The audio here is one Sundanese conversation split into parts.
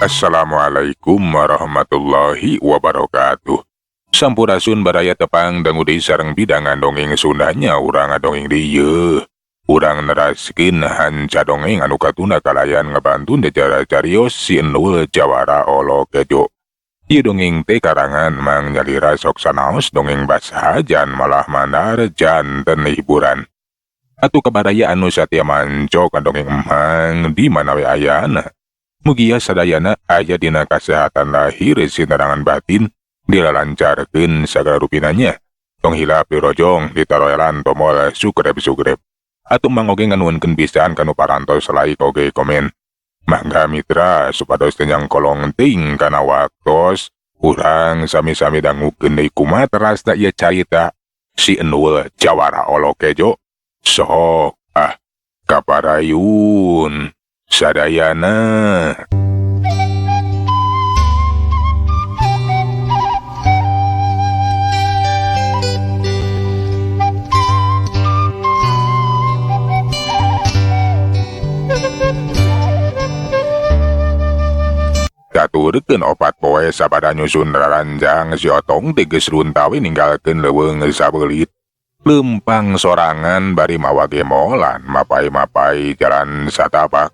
Assalamualaikum warahmatullahi wabarakatuh. Sampurasun baraya tepang dangudi sareng bidangan dongeng Sundanya urang dongeng dieu. Urang neraskeun hanca dongeng anu katuna kalayan ngabantu jajar carios si Endul Jawara Olo Kejo. Ieu dongeng teh karangan Mang Nyalira sok sanaos dongeng basa jan malah mandar janten hiburan. Atuh kabaraya anu satya manco ka dongeng Mang di mana we ayana. Mugia sadayana aya dina kasehatan lahir sinerangan batin dilalancarkeun sagala rupinanya. Tong hilap dirojong ditaroelan tomol sugrep-sugrep. Atuh mangoge nganuhunkeun pisan kanu parantos like oge komen. Mangga mitra supados tenyang kolong ting kana waktos urang sami-sami dangukeun deui kumaha terasna ieu carita si Endul Jawara Olo Kejo. Sok kaparayun sadayana. Katurkeun opat poe sabada nyusun raranjang si Otong teges runtawi ninggalkeun leuweung sabeulit. Lempang sorangan bari mawa gemolan mapai-mapai jalan satapak.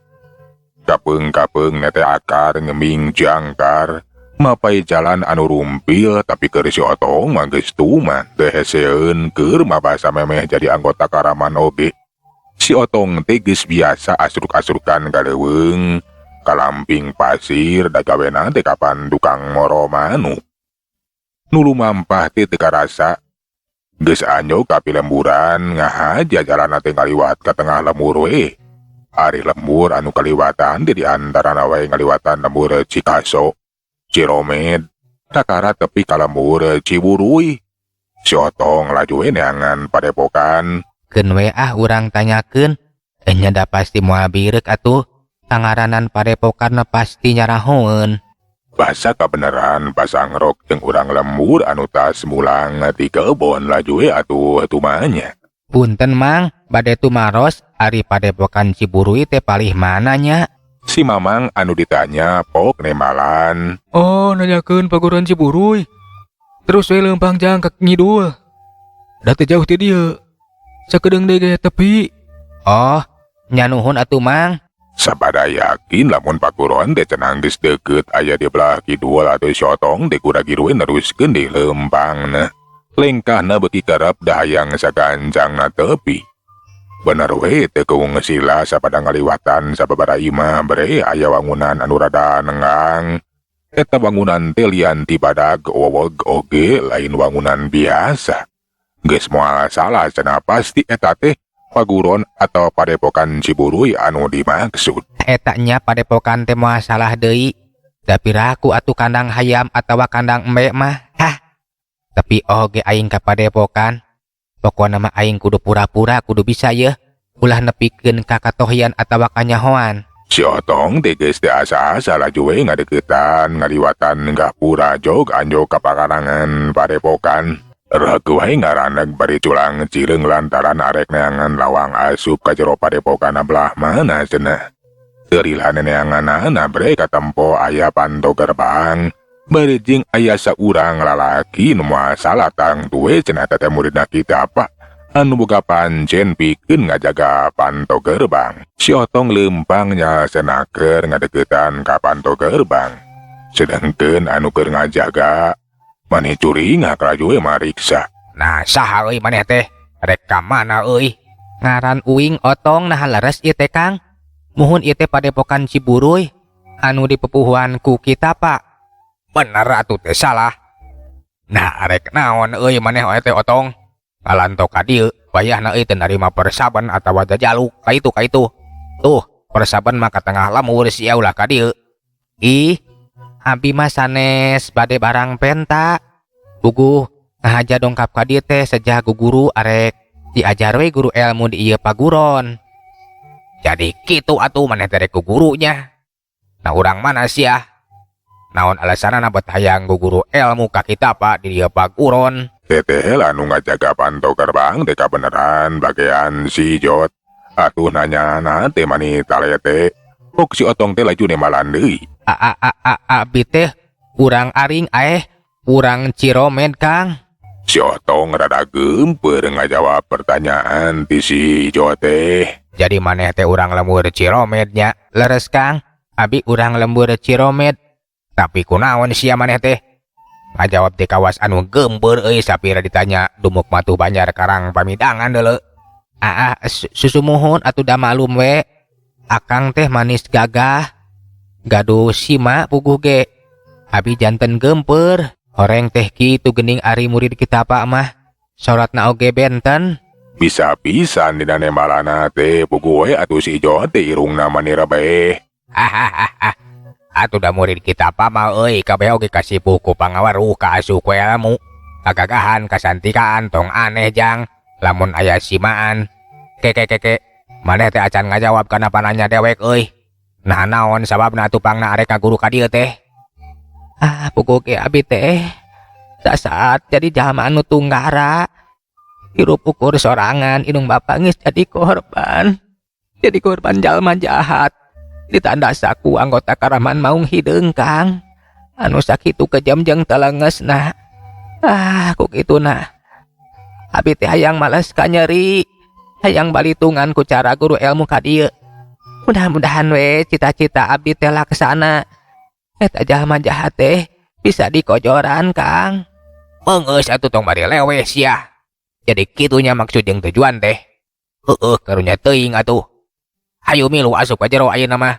Kapeung-kapeung nete akar ngeming jangkar mapai jalan anu rumpil tapi keur si Otong mah geus tuman teu heseun keur mabasa memeh jadi anggota karaman oge. Si Otong teh geus biasa asruk-asrukan ka leuweung ka lamping pasir da gawena teh kapan tukang moro manuk. Nu lumampah teh teu karasa. Geus anyog ka pilemburan ngahaja jalanna teh ngaliwat ka tengah lembur we. Ari lembur anu kaliwatan di antarana wae ngaliwatan lembur Cikaso, Ciromed, takara tepi ka lembur Ciburuy. Si Otong laju we neangan padepokan. Keun we urang tanyakeun, enya da pasti moal birek atuh. Tangaranan padepokan pasti nyarahoeun. Basa kabeneran pasangrok jeung urang lembur anu tas mulang ti kebon laju we atuh tumanya. Punten Mang, bade tumaros ari padepokan Ciburuy teh palih mananya? Si Mamang anu ditanya pok nemalan. Oh, nanyakeun paguruan Ciburuy. Terus we leumpang jang ka ngidul. Da teu jauh ti dieu. Sakedeung deui gaya tepi. Oh, nya nuhun atuh Mang. Sabada yakin lamun pakuron teh cenah geus deukeut aya di belah kidul atuh si Otong teh kuda giruwe neruskeun di leumpangna. Lengkahna beuki kerep da hayang sagancangna tepi. Bener we teu keung sila sapada ngaliwatan sababaraha imah bere aya wangunan anu rada nenggang. Eta wangunan teh lian ti badag weweg oge lain wangunan biasa. Geus moal salah cenah pasti eta teh paguron atau padepokan Ciburuy anu dimaksud. Eta nya padepokan teh moal salah deui. Da piraku atuh kandang hayam atawa kandang embe mah. Tapi oge aing ka padepokan. Pokona mah aing kudu pura-pura kudu bisa yeuh. Ulah nepikeun ka katohian atawa kanyahoan. Si Otong teh geus teu asa-asa laju we ngadeuketan ngaliwatan gapura jog anjo ka pakarangan padepokan. Ragu wae ngaraneg bari culang cileung lantaran arek neangan lawang asup ka jero padepokan belah mana cenah. Teurilhan neanganana bre katempo aya panto gerbang. Bari jeung aya saurang lalaki nu moal salatang tuwe cenah teh muridna kita apa anu boga pancen pikeun ngajaga panto gerbang. Si Otong leumpang nyalasenakeun ngadeuketan ka panto gerbang. Sedengkeun anu keur ngajaga maneh curinga kraju we mariksa. Nah, saha euy maneh teh? Rek ka mana euy? Ngaran uing Otong nah leres ieu teh Kang. Muhun ieu teh padepokan Ciburuy anu dipepuhuan ku kita Pak. Bener atuh teh salah. Nah, rek naon euy maneh oe teh Otong? Ngalanto ka dieu, wayahna euy teu narima persaban atawa jajaluk ka itu. Tuh, persaban mah ka tengah lemur sia ulah ka dieu. Ih, abi mah sanes bade barang penta. Gugu ngahaja dongkap ka dieu teh sejah guguru arek diajar we guru ilmu di ieu paguron. Jadi kitu atuh maneh teh rek gugurunya. Nah urang mana sia? Naon alasanna bet hayang guguru ilmu ka kita Pak di ieu paguron? Teteh anu ngajaga panto gerbang teh kabeneran bagean si Jot. Atuh nanya teh mani talete. Pok si Otong teh laju nemalan deui. Abi teh urang aring urang Ciromed Kang. Si Otong rada gempeur ngajawab pertanyaan ti si Ijo teh. Jadi maneh teh urang lembur Ciromednya. Leres Kang, abi urang lembur Ciromed. Tapi kunaon sia maneh teh? Ngajawab di kawas anu gembeur sapira ditanya dumuk matuh Banjar Karang Pamidangan deuleu. Susumuhun atuh da malum we. Akang teh manis gagah. Gaduh sima puguh ge. Abi janten gempeur. Horeng teh kitu geuning ari murid kita Pak mah. Soratna oge benten. Bisa pisan dina nembalana teh puguh we atuh si Ijo teh irungna manira bae. Atuh da murid kita Pak mah kabeh oge kasih buku pangawaruh ka asuh ku ilmu. Kagagahan kasantikaan tong aneh jang. Lamun aya simaan. Keke. Maneh teh acan ngajawab kana pananya dewek euy. Nah naon sababna tupangna arek ka guru ka dieu teh? Puguh ge abi teh sasaat jadi jalma anu tunggara. Hirup ukur sorangan inung bapak geus jadi korban. Jadi korban jalma jahat. Ditanda saku anggota Karaman Maung Hideung Kang. Anu sakitu kejam jeung telengesna. Ku kituna. Abi teh hayang males ka nyeri. Hayang balitungan ku cara guru ilmu ka dieu. Mudah-mudahan we cita-cita abdi teh laksana. Eta jalma jahat teh bisa dikojoran Kang. Beungeus atuh tong bari lewe sia. Jadi kitunya maksud jeung tujuan teh. Karunya teuing atuh. Hayu milu asup ka jero ayeuna mah.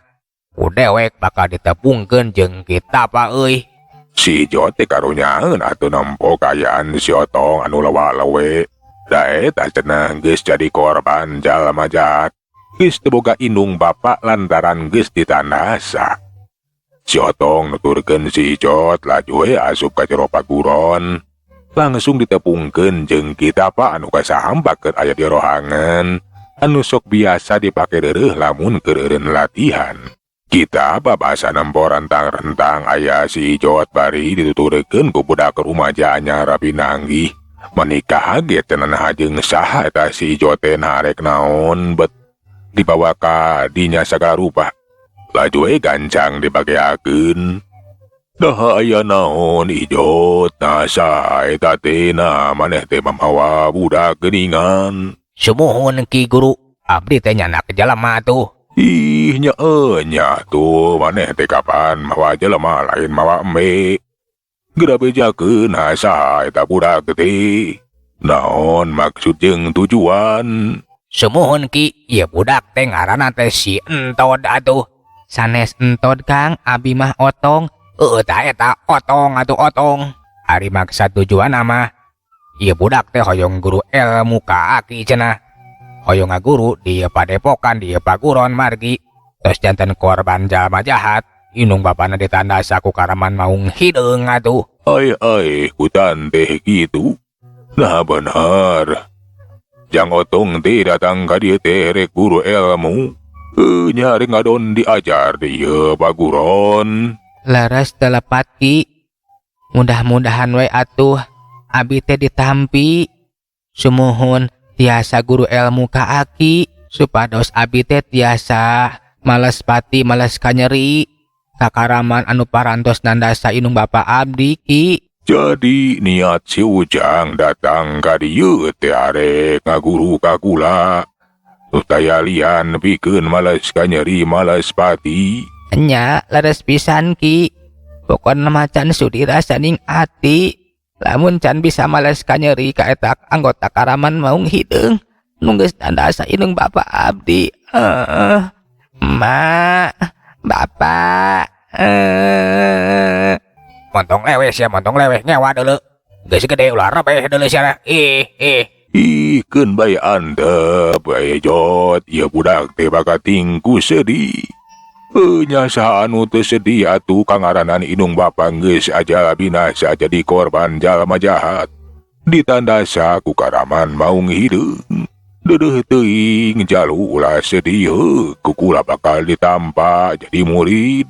Ku dewek bakal ditepungkeun jeung kita Pak euy. Si Ijo teh karunyaeun atuh nempo kayaan si Otong anu lewa-lewe. Da eta cenah geus jadi korban jalma jahat. Geus teu boga indung bapak lantaran geus ditandasa. Si Otong nuturkeun si Ijo laju we asup ka jero paguron. Langsung ditepungkeun jeung kita Pak anu kasahambakeun aya di rohangan. Anu sok biasa dipake deureuh lamun keur eureun latihan. Kita babasa nempo rentang-rentang aya si Ijo bari dituturkeun ku budak rumaja anyar pinanggih. Menikah ge teu naha jeung saha eta si Ijo teh narek naon bet dibawa ka dinya sagala rupa. Laju we gancang dibageakeun. Dah aya naon Ijo? Nasa eta teh na maneh teh mamawa budak geuningan. Sumuhun Ki Guru, abdi teh nyanak jalema atuh. Ih nya tuh maneh teh kapan mawa jelema lain mawa embe. Geura bejakeun asa eta budak teh. Naon maksud jeung tujuan? Sumuhun Ki, ieu budak teh ngaranna teh si Entod atuh. Sanes Entod Kang, abi mah Otong. Eta Otong atuh Otong. Ari maksud tujuan mah ieu budak teh hoyong guru ilmu ka Aki cenah. Hoyong ngaguru di padepokan di paguron margi. Tos janten korban jalma jahat. Inung bapana ditandasa ku Karaman Maung Hideung atuh. Ai kutan teh gitu. Nah benar. Jang Otong teh datang ka dieu teh rek guru ilmu. Nyari ngadon diajar dieu paguron. Leres telepat Ki. Mudah-mudahan we atuh abi teh ditampi. Sumuhun tiasa guru ilmu ka Aki supados abi teh tiasa males pati males kanyeri ka Karaman anu parantos nandasa inung bapak abdi Ki. Jadi niat si Ujang datang ka dieu teh arek ngaguru ka kula. Supaya lian pikeun males kanyeri males pati. Nya leres pisan Ki. Pokona macan sudi rasa ning ati. Lamun can bisa males kanyeri ka eta anggota Karaman Maung Hideung nu geus tandasa inung bapak abdi. Mak, bapak. Montong leweh sia montong leweh ngewa deuleu. Geus gede ulah rabeh deuleu sia. Keun bae antep bae Jot. Ieu budak teh bakat tingku sedih. Nya saha anu teu sedih atuh kangaranan inung bapa geus aja binasa jadi korban jalma jahat. Ditandasa ku Karaman Maung Hideung. Deudeuh teuing jalu ulah sedih ku kula bakal ditampa jadi murid.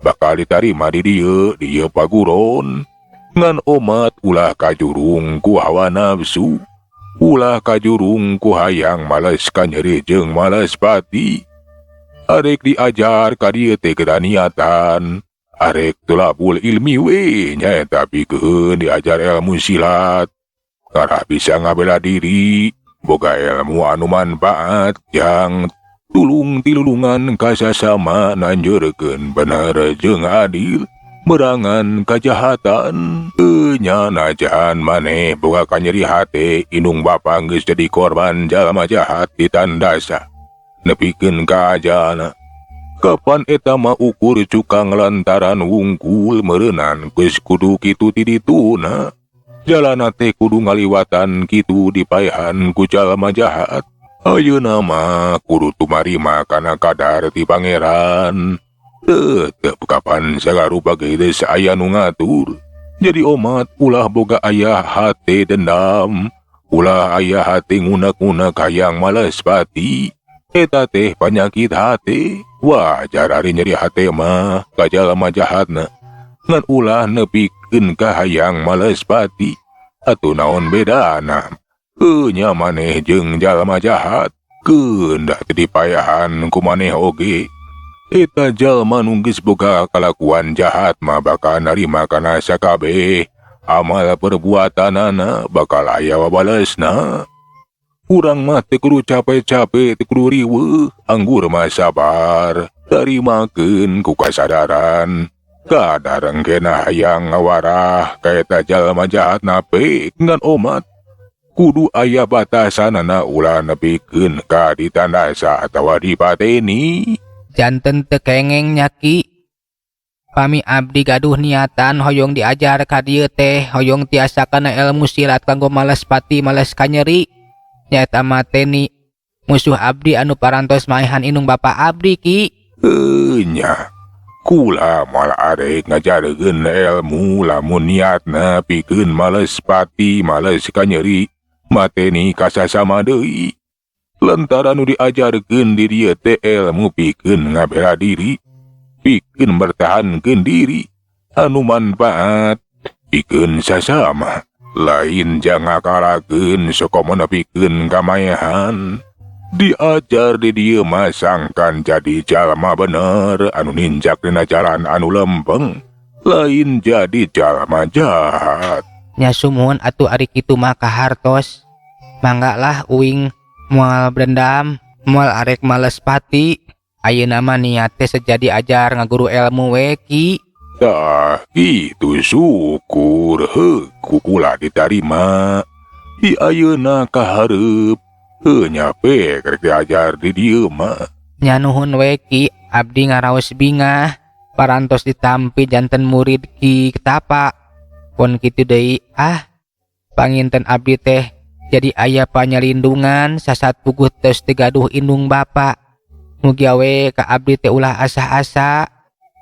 Bakal ditarima di dieu paguron. Ngan omat ulah kajurung ku hawa nafsu. Ulah kajurung ku hayang males kanyeri jeung males pati. Arek diajar ka dieu teh kedah niatan. arek tulabul ilmi we nya tapi keun diajar ilmu silat. Karena bisa ngabela diri, boga ilmu anu manfaat yang tulung tilulungan kasasama nanjurkeun bener jeung adil. Merangan kejahatan, nya najan maneh boga kanyeri hate inung bapa geus jadi korban jalma jahat ditandasa. Nepikeun ka ajana. Kapan eta mah ukur cukang lantaran wungkul meureunan geus kudu kitu ti dituna. Jalana teh kudu ngaliwatan kitu dipaehan ku jalma jahat. Ayeuna mah kudu tumarima kana kadar ti pangeran. Tetep kapan sagarupa geus aya nu ngatur. Jadi omat ulah boga aya hate dendam, ulah aya hate ngunak-ngunak hayang males pati. Eta teh panyakit hate. Wajar ari nyeri hate mah ka jalma jahatna. Ngan ulah nepikeun ka hayang males pati. Atuh naon bedana? Nya maneh jeung jalma jahat. Keundak teu dipaehan ku maneh oge. Eta jalma nu geus boga kalakuan jahat mah bakal narima kana sakabeh amal perbuatanana bakal aya wabalesna. Urang mah teu kudu capek-capek, teu kudu riweuh, anggur mah sabar, tarimakeun ku kasadaran. Kadar engkena hayang ngawarah ka eta jalma jahat nape ngan omat. Kudu aya batasanana ulah nepikeun ka ditandasa atawa dipateni. Janten teu kengeng nya Ki. Pami abdi gaduh niatan hoyong diajar ka dieu teh hoyong tiasa kana ilmu silat kanggo males pati males kanyeri. Nyaeta mateni musuh abdi anu parantos maehan inung bapa abdi Ki. Nya kula malah arek ngajarkeun ilmu lamun niatna pikeun males pati males kanyeri mateni kasasama deui. Lantaran nu diajarkeun di dieu teh ilmu pikeun ngabela diri, pikeun bertahankeun diri, anu manfaat pikeun sasama, lain jang ngakalakeun sakomona pikeun kamaehan. Diajar di dieu mah sangkan jadi jalma bener anu ninjak dina jalan anu lempeng, lain jadi jalma jahat. Nya sumuhun atuh ari kitu mah kahartos. Mangga lah uing moal berendam, moal arek males pati. Ayeuna mah niat teh sejadi ajar ngaguru ilmu we Ki. Tah itu syukur kukula ditarima. Di ayeuna kahareup nya pe krek diajar di dieu mah. Nya nuhun we Ki, abdi ngaraos bingah parantos ditampi janten murid Ki Ketapa. Pun kitu deui panginten abdi teh jadi aya panyalindungan sasat puguh tos teu gaduh indung bapa. Mugi we ka abdi teh ulah asa-asa.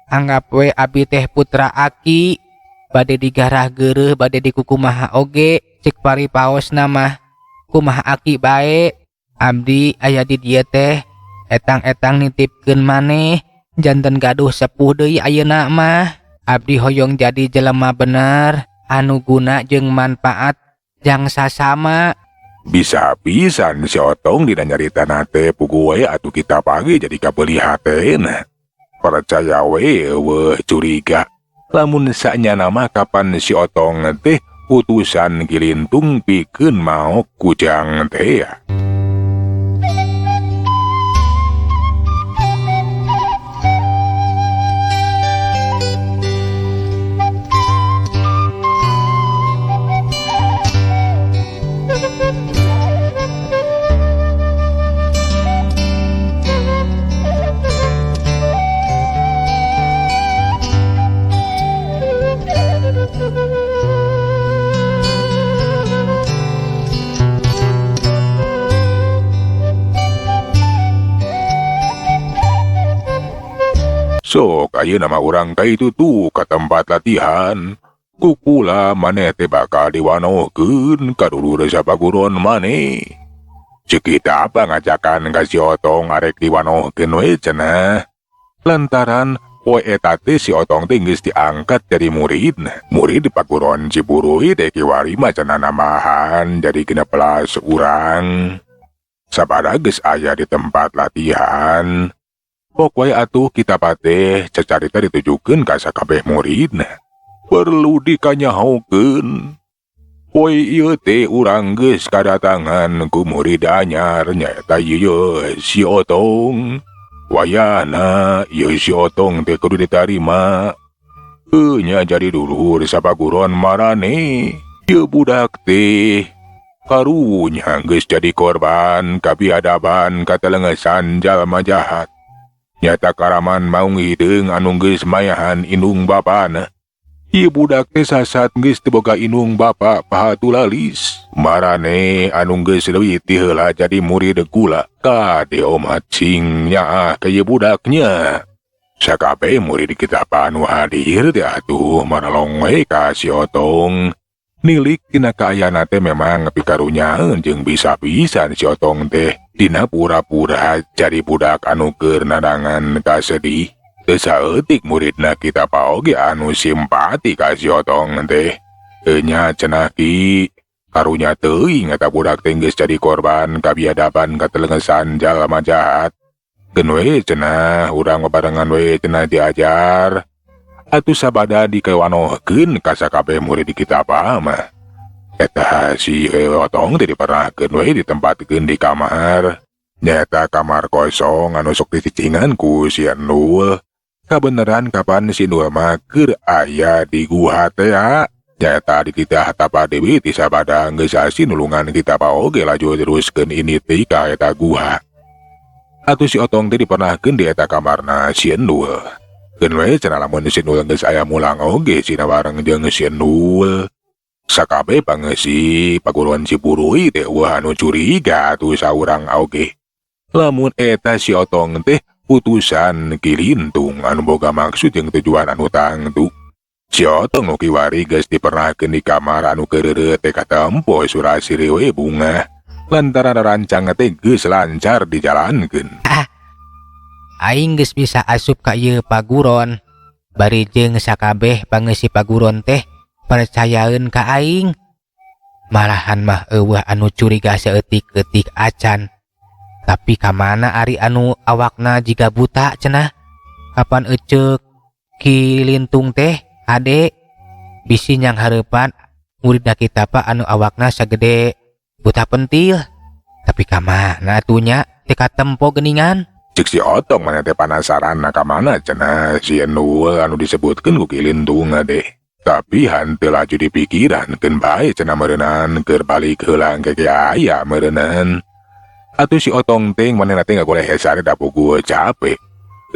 Anggap we abdi teh putra aki, bade digarah geureuh bade dikukumaha oge, cek paripaosna mah kumaha aki bae. Abdi aya di dieu teh etang-etang nitipkeun maneh, janten gaduh sepuh deui ayeuna mah. Abdi hoyong jadi jelema bener anu guna jeung manfaat jang sasama. Bisa pisan si Otong dina nyaritana teh pugu we atuh kita pagi jadi kabeuli hatena. Percaya we weuh curiga. Lamun sanyana mah kapan si Otong teh utusan gilintung pikeun maok kujang teh. Sok ayeuna mah urang ka itu tuh ka tempat latihan. Kukula maneh teh bakal diwanohkeun ka dulur sapaguron maneh. Ceuk kita apa ngajakan ka si Otong arek diwanohkeun we cenah. Lantaran poe eta teh si Otong teh geus diangkat jadi murid di paguron Ciburuy teh kiwari macenah namahan jadi genep belas urang. Sabada geus aya di tempat latihan. Pokoknya atuh kita pateh cacarita ditujukan ka sakabeh muridna. Perlu dikanyahokeun. Poe ieu teh urang geus kadatangan ku murid anyar nyaeta ieu si Otong. Wayahna ieu si Otong teh kudu ditarima. Nya jadi dulur sapaguron marane. Ieu budak teh karunya geus jadi korban kabiadaban katelengesan jalma jahat. Nyata karaman maung hideung anu geus mayahan indung bapana. Ieu budak teh sasat geus teu boga indung bapa pahatulalis. Marane anu geus leuwih ti heula jadi murid kula. Kade Om Hacing nyaah ka ieu budaknya. Sakabeh murid kita anu hadir teh atuh maralong we ka si Otong. Nilik tina kaayana teh memang pikarunyaeun jeung bisa-pisan si Otong teh dina pura-pura jadi budak anu keur nadangan kasedih. Teu saeutik muridna kita oge anu simpati ka si Otong teh. Nya cenah Ki, karunya teuing eta budak teh geus jadi korban kabiadaban katelengesan jalma jahat. Geun we cenah urang babarengan we cenah diajar. Atuh sabada dikewanohkeun ka sakabeh murid kita mah. Eta si Otong teh dipernakeun we ditempatkeun di kamar. Nyata kamar kosong anu sok dicicingan ku si Nul. Kabeneran kapan si Nul mah keur aya di guha teh ya. Nyata di kita tapa deui ti sabada geus asi nulungan kita oge laju teruskeun ini teh ka eta guha. Atuh si Otong teh dipernakeun di eta kamarna si Nul. Keun we cenah lamun si Nul geus aya mulang oge sina bareng jeung si Nul. Sakabeh pangeusih paguruan Ciburuy teh wah anu curiga atuh saurang oge. Lamun eta si Otong teh utusan Kilintung anu boga maksud jeung tujuan anu tangtu. Si Otong nu kiwari geus dipernakeun di kamar anu keureureut teh katempo surasiri we bunga. Lantaran rancang teh geus lancar dijalankeun. Aing geus bisa asup ka ieu paguron. Bari jeung sakabeh pangeusih paguron teh percayaeun ka aing. Malahan mah eueuh anu curiga saeutik-eutik acan. Tapi kamana ari anu awakna jiga buta cenah? Kapan eceuk Kilintung teh ade bisi nyang hareupan muridna kita anu awakna sagede buta pentil. Tapi kamana atunya teu katempo geuningan? Cik si Otong mana teh penasaran ka mana cenah si Nul anu disebutkeun ku Kilintung deh. Tapi hanteu laju dipikirankeun bae cenah meureunnan keur balik heula ke aya meureunnan. Atuh si Otong teh manehna teh ngagoleh hesare da puguh capek.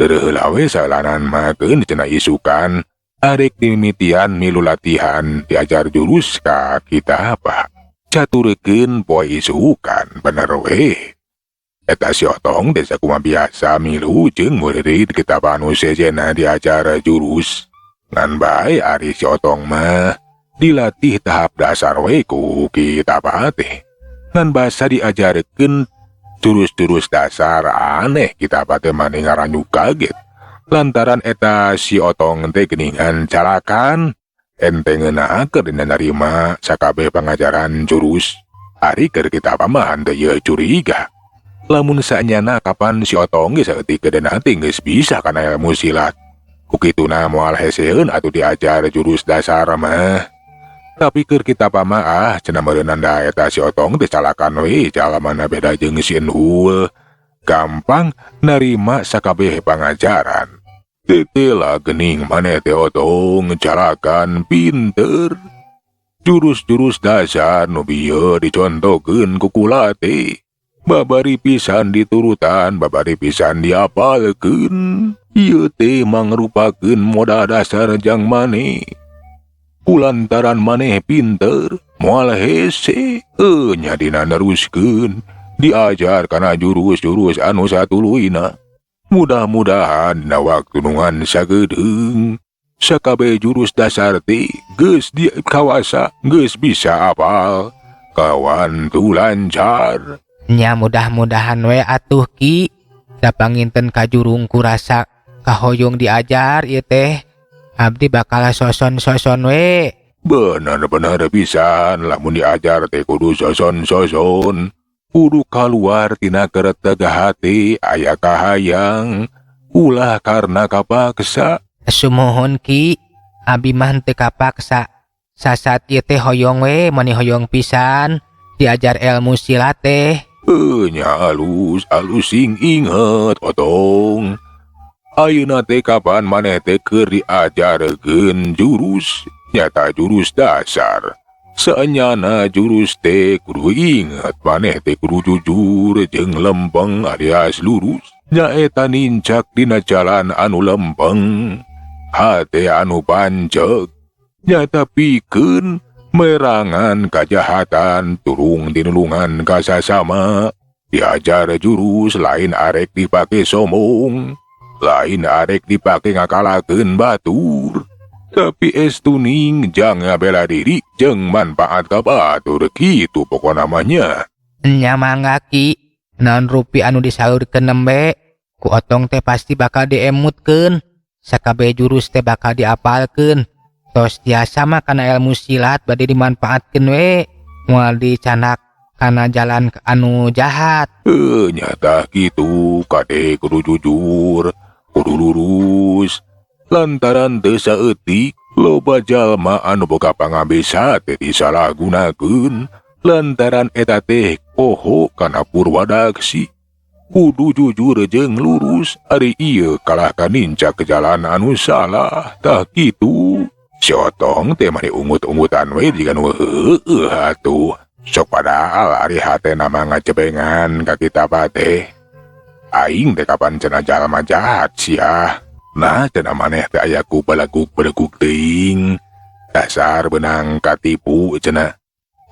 Heureuh heula we saelanan mah keun cenah isukan arek dimimitian milu latihan diajar jurus ka kita apa. Caturkeun poe isukan bener we. Eta si Otong desa kumaha biasa milu jeung murid kita anu sejena diajar jurus. Ngan bae ari si Otong mah dilatih tahap dasar we ku kita teh. Ngan basa diajarkeun jurus-jurus dasar aneh kita teh maneh ngaranyu kaget. Lantaran eta si Otong teh geuningan calakan enteng ngeunah keur dina narima sakabeh pangajaran jurus. Ari keur kita mah henteu ieu curiga. Lamun saenyana kapan si Otong geus saeutik keudena teh geus bisa kana ilmu silat. Kukituna moal heseun atuh diajar jurus dasar mah. Tapi keur kita mah cenah meureunnan da eta si Otong teh calakan we jalamana beda jeung si Nul. Gampang narima sakabeh pangajaran. Tetela geuning maneh teh Otong calakan pinter. Jurus-jurus dasar nu bieu dicontohkeun ku kula teh. Babari pisan diturutan, babari pisan diapalkeun. Ieu teh mangrupakeun modal dasar jang maneh. Kulantaran maneh pinter, moal hese, nya dina neruskeun. Diajar kana jurus-jurus anu satuluyna. Mudah-mudahan dina waktu nungan sagedeung. Sakabeh jurus dasar teh geus dikawasa, geus bisa apal. Kawan tu lancar. Nya mudah-mudahan we atuh Ki. Da panginten kajurung kurasa kahoyong diajar ieu teh. Abdi bakal soson-soson we. Bener-bener pisan lamun diajar teh kudu soson-soson. Kudu kaluar tina kereteg hati aya kahayang. ulah karena kapaksa. Sumohon Ki, abi mah teu kapaksa. Sasat ieu teh hoyong we, mani hoyong pisan diajar ilmu silat teh. Nya alus sing inget Otong. Ayeuna teh kapan maneh teh keur diajarkeun jurus, nyata jurus dasar. Saenyana jurus teh kudu inget, maneh teh kudu jujur jeung lempeng alias lurus. Nyaeta nincak dina jalan anu lempeng, hate anu pancek. Nyata pikeun merangan kajahatan, turung dinulungan ka sasama. Diajar jurus lain arek dipake sombong, lain arek dipake ngakalakeun batur. Tapi estuning jang ngabela diri jeung manfaat ka batur, kitu pokok namanya. Nya mangga Ki, naon rupi anu disaurkeun nembe ku Otong teh pasti bakal diemutkeun. Sakabeh jurus teh bakal diapalkeun. Tos tiasa mah kana ilmu silat bade dimanfaatkeun we, moal dicanak kana jalan anu jahat. Nyata gitu, kade kudu jujur, kudu lurus. Lantaran teu saeutik, loba jalma anu boga pangabisa teh disalahgunakeun. Lantaran eta teh poho kana purwadaksi. Kudu jujur jeung lurus, ari ieu kalah kanincak ke jalan anu salah, tah kitu. Si Otong teh mari ungut-ungutan we jiga nu heueuh atuh. Sok padahal ari hatena mah ngacebengan ka kita teh. Aing teh kapan cenah jalma jahat sia. Nah cenah maneh teh aya ku baleguk-baleguk teuing. Dasar benang katipu cenah.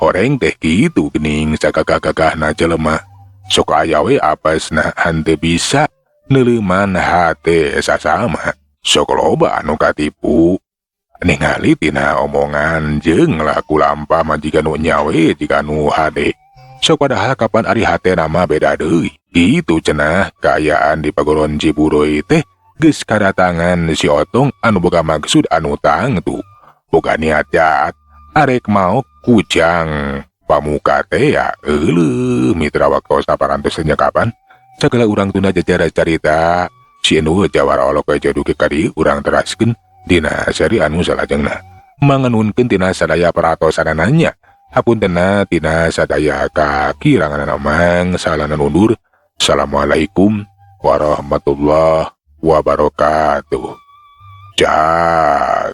Horeng teh kitu geuning sagagah-gagahna jelema. Sok aya we apesna henteu bisa neuleuman hate sasama. Sok loba anu katipu. Ningali tina omongan jeung laku lampa mah jiga nu nyawe jiga nu hade. Sok padahal kapan ari hatena mah beda deui. Kitu cenah kaayaan di pagoron Ciburuy teh geus kadatangan si Otong anu boga maksud anu tangtu. Boga niat jahat, arek mau kujang pamuka teh ya euleuh mitra waktos parantos kapan. Sagala urang tuna jajara carita si anu jawara olok we jaduke kadi urang teraskeun dina seri anu salajengna. Manganunkeun tina sadaya paratosanana. Hapuntenna tina sadaya kakirangan mang salana undur. Assalamualaikum warahmatullahi wabarakatuh. Jak